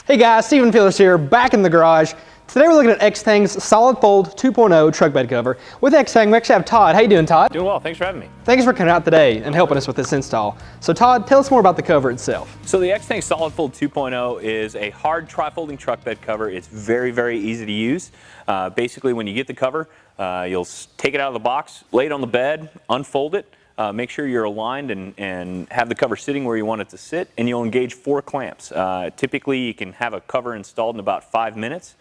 Hey guys, Stephen Phillips here, back in the garage. Today we're looking at Extang's Solid Fold 2.0 truck bed cover. With Extang, we actually have Todd. How you doing, Todd? Doing well, thanks for having me. Thanks for coming out today and helping us with this install. So Todd, tell us more about the cover itself. So the Extang Solid Fold 2.0 is a hard tri-folding truck bed cover. It's very, very easy to use. Basically, when you get the cover, you'll take it out of the box, lay it on the bed, unfold it, make sure you're aligned and have the cover sitting where you want it to sit, and you'll engage 4 clamps. Typically, you can have a cover installed in about 5 minutes.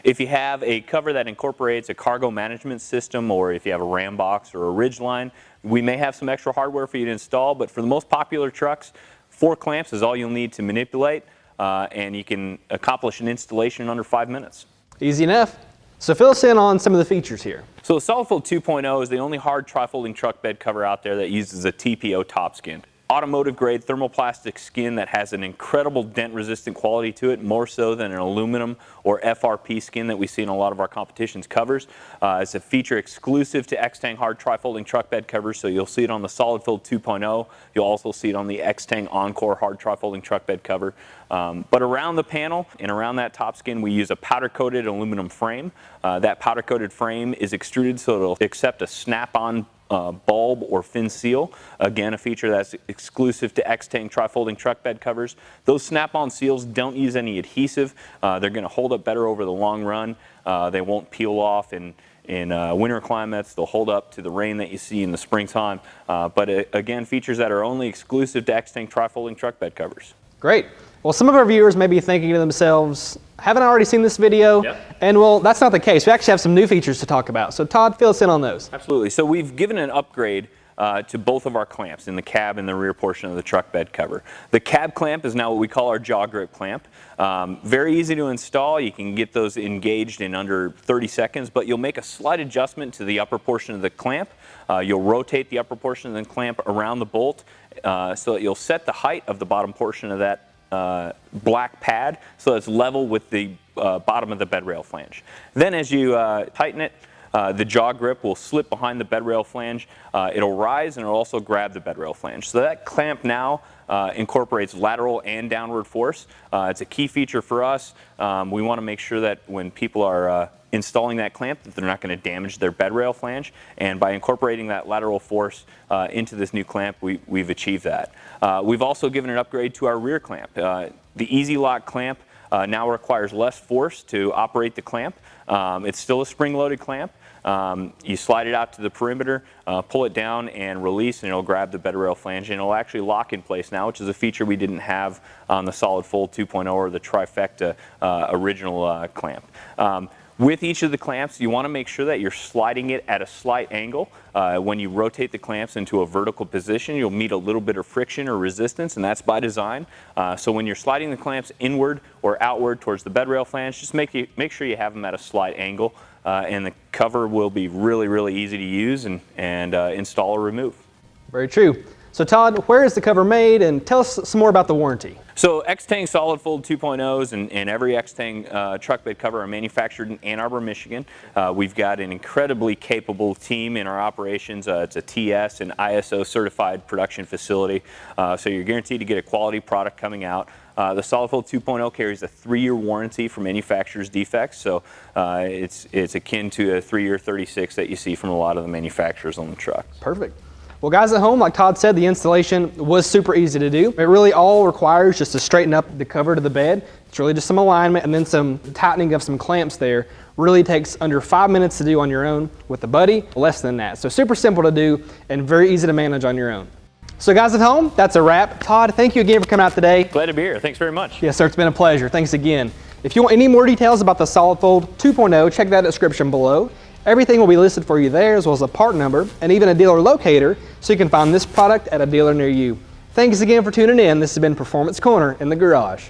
If you have a cover that incorporates a cargo management system, or if you have a Ram box or a Ridgeline, we may have some extra hardware for you to install, but for the most popular trucks, 4 clamps is all you'll need to manipulate, and you can accomplish an installation in under 5 minutes. Easy enough. So fill us in on some of the features here. So the Solid Fold 2.0 is the only hard tri-folding truck bed cover out there that uses a TPO top skin. Automotive grade thermoplastic skin that has an incredible dent resistant quality to it, more so than an aluminum or FRP skin that we see in a lot of our competition's covers. It's a feature exclusive to Extang hard tri-folding truck bed covers, so you'll see it on the Solid Fold 2.0. You'll also see it on the Extang Encore hard tri-folding truck bed cover. But around the panel and around that top skin, we use a powder coated aluminum frame. That powder coated frame is extruded so it'll accept a snap-on bulb or fin seal. Again, a feature that's exclusive to Extang tri-folding truck bed covers. Those snap-on seals don't use any adhesive. They're going to hold up better over the long run. They won't peel off in winter climates. They'll hold up to the rain that you see in the springtime. But again, features that are only exclusive to Extang tri-folding truck bed covers. Great. Well, some of our viewers may be thinking to themselves, haven't I already seen this video? Yep. And well, that's not the case. We actually have some new features to talk about. So Todd, fill us in on those. Absolutely. So we've given an upgrade to both of our clamps in the cab and the rear portion of the truck bed cover. The cab clamp is now what we call our jaw grip clamp. Very easy to install. You can get those engaged in under 30 seconds, but you'll make a slight adjustment to the upper portion of the clamp. You'll rotate the upper portion of the clamp around the bolt so that you'll set the height of the bottom portion of that black pad so it's level with the bottom of the bed rail flange. Then as you tighten it, the jaw grip will slip behind the bed rail flange. It'll rise and it'll also grab the bed rail flange. So that clamp now incorporates lateral and downward force. It's a key feature for us. We want to make sure that when people are installing that clamp that they're not going to damage their bed rail flange, and by incorporating that lateral force into this new clamp, we've achieved that. We've also given an upgrade to our rear clamp. The Easy Lock clamp now requires less force to operate the clamp. It's still a spring-loaded clamp. You slide it out to the perimeter, pull it down and release, and it'll grab the bed rail flange, and it'll actually lock in place now, which is a feature we didn't have on the Solid Fold 2.0 or the Trifecta original clamp. With each of the clamps, you want to make sure that you're sliding it at a slight angle. When you rotate the clamps into a vertical position, you'll meet a little bit of friction or resistance, and that's by design. So when you're sliding the clamps inward or outward towards the bed rail flange, just make sure you have them at a slight angle, and the cover will be really, really easy to use and install or remove. Very true. So Todd, where is the cover made, and tell us some more about the warranty. So Extang Solid Fold 2.0s and every Extang truck bed cover are manufactured in Ann Arbor, Michigan. We've got an incredibly capable team in our operations. It's a TS and ISO certified production facility, so you're guaranteed to get a quality product coming out. The Solid Fold 2.0 carries a 3-year warranty for manufacturer's defects, so it's akin to a 3-year 36 that you see from a lot of the manufacturers on the truck. Perfect. Well, guys at home, like Todd said, the installation was super easy to do. It really all requires just to straighten up the cover to the bed. It's really just some alignment and then some tightening of some clamps there. Really takes under 5 minutes to do on your own. With the buddy, less than that. So super simple to do and very easy to manage on your own. So guys at home, that's a wrap. Todd, thank you again for coming out today. Glad to be here. Thanks very much. Yes, sir. It's been a pleasure. Thanks again. If you want any more details about the Solid Fold 2.0, check that description below. Everything will be listed for you there, as well as a part number and even a dealer locator, so you can find this product at a dealer near you. Thanks again for tuning in. This has been Performance Corner in the Garage.